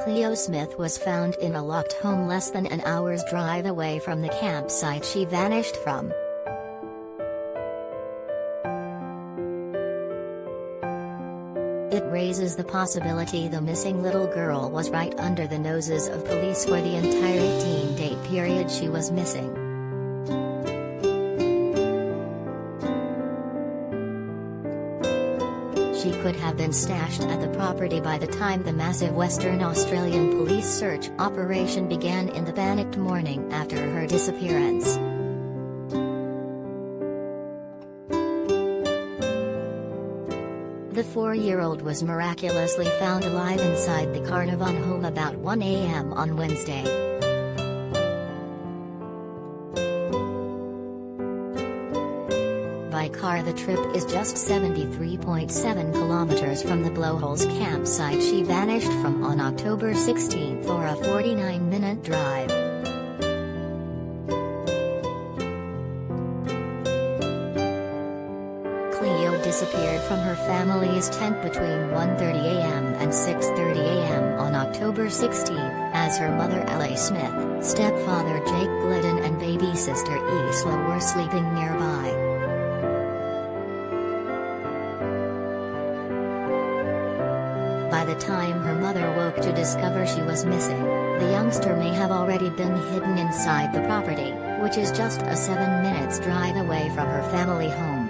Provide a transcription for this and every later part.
Cleo Smith was found in a locked home less than an hour's drive away from the campsite she vanished from. It raises the possibility the missing little girl was right under the noses of police for the entire 18-day period she was missing. She could have been stashed at the property by the time the massive Western Australian police search operation began in the panicked morning after her disappearance. The 4-year-old was miraculously found alive inside the Carnarvon home about 1 a.m. on Wednesday. By car the trip is just 73.7 kilometers from the Blowholes campsite she vanished from on October 16 or a 49-minute drive. Cleo disappeared from her family's tent between 1:30 a.m. and 6:30 a.m. on October 16, as her mother Cleo Smith, stepfather Jake Glidden and baby sister Isla were sleeping nearby. By the time her mother woke to discover she was missing, the youngster may have already been hidden inside the property, which is just a 7 minutes drive away from her family home.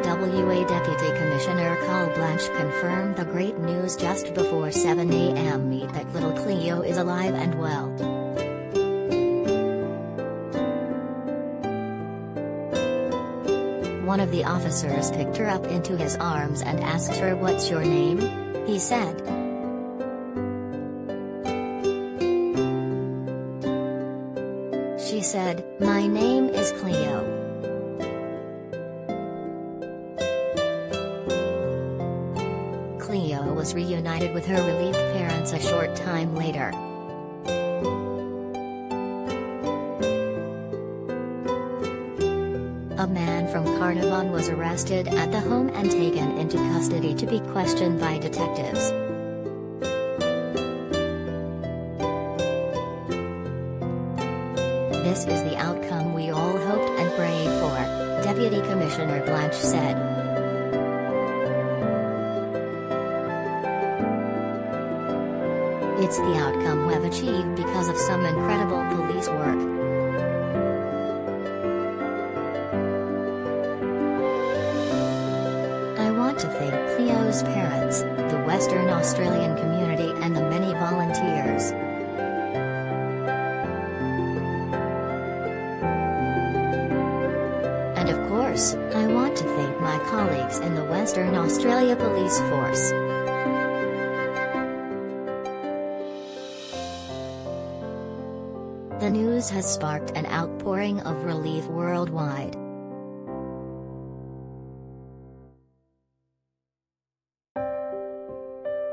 WA Deputy Commissioner Carl Blanche confirmed the great news just before 7 a.m. that little Cleo is alive and well. One of the officers picked her up into his arms and asked her, "What's your name?" he said. She said, "My name is Cleo." Cleo was reunited with her relieved parents a short time later. A man from Carnarvon was arrested at the home and taken into custody to be questioned by detectives. This is the outcome we all hoped and prayed for, Deputy Commissioner Blanche said. It's the outcome we've achieved because of some incredible police work. I want to thank Cleo's parents, the Western Australian community and the many volunteers. And of course, I want to thank my colleagues in the Western Australia Police Force. The news has sparked an outpouring of relief worldwide.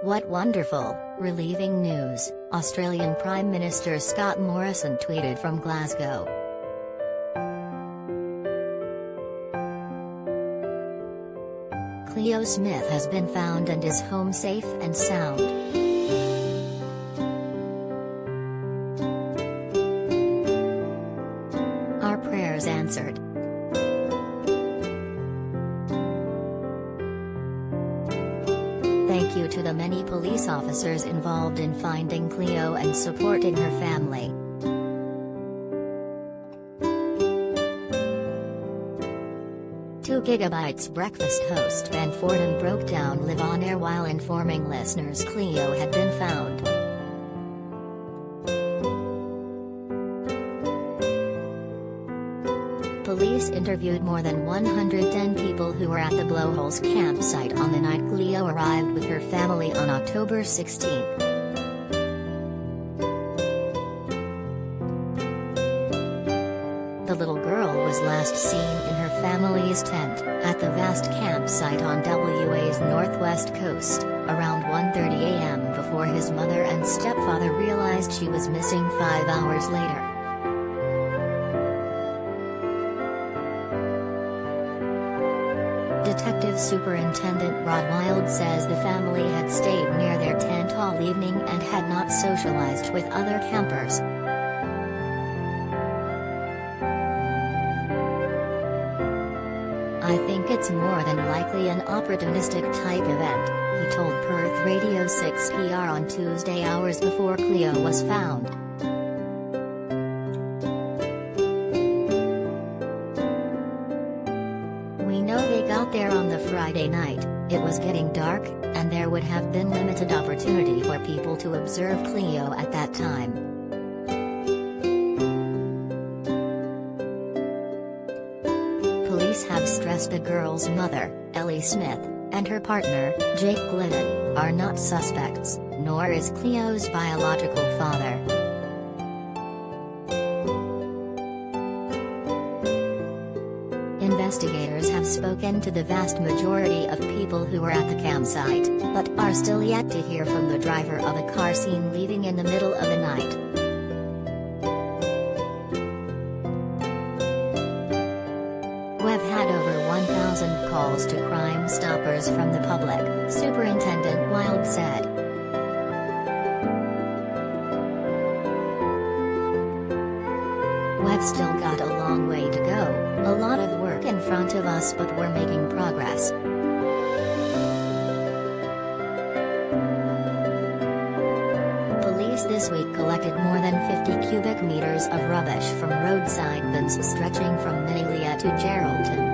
What wonderful, relieving news, Australian Prime Minister Scott Morrison tweeted from Glasgow. Cleo Smith has been found and is home safe and sound. Our prayers answered. Thank you to the many police officers involved in finding Cleo and supporting her family. Gigabyte's breakfast host Ben Fordham broke down live on air while informing listeners Cleo had been found. Police interviewed more than 110 people who were at the Blowholes campsite on the night Cleo arrived with her family on October 16. The little girl was last seen in her family's tent, at the vast campsite on WA's northwest coast, around 1:30 a.m. before his mother and stepfather realized she was missing 5 hours later. Detectives Superintendent Rod Wild says the family had stayed near their tent all evening and had not socialized with other campers. "I think it's more than likely an opportunistic type event," he told Perth Radio 6 PR on Tuesday, hours before Cleo was found. "We know they got there on the Friday night, it was getting dark, and there would have been limited opportunity for people to observe Cleo at that time." Police have stressed the girl's mother, Cleo Smith, and her partner, Jake Glidden, are not suspects, nor is Cleo's biological father. Investigators have spoken to the vast majority of people who were at the campsite, but are still yet to hear from the driver of a car seen leaving in the middle of the night. "We've had over 1,000 calls to Crime Stoppers from the public," Superintendent Wild said. "We've still got a long way to go, a lot of work in front of us, but we're making progress." Police this week collected more than 50 cubic meters of rubbish from roadside bins stretching from Minnelia to Geraldton.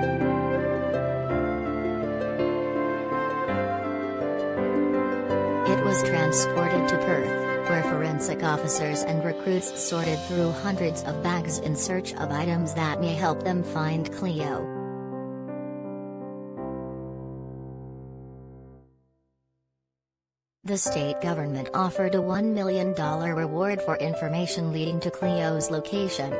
It was transported to Perth, where forensic officers and recruits sorted through hundreds of bags in search of items that may help them find Cleo. The state government offered a $1 million reward for information leading to Cleo's location.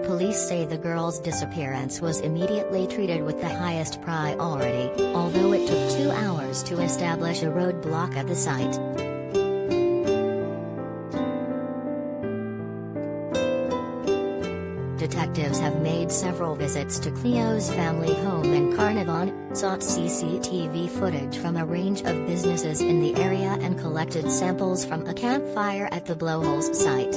Police say the girl's disappearance was immediately treated with the highest priority, although it took 2 hours to establish a roadblock at the site. Detectives have made several visits to Cleo's family home in Carnarvon, sought CCTV footage from a range of businesses in the area and collected samples from a campfire at the Blowholes site.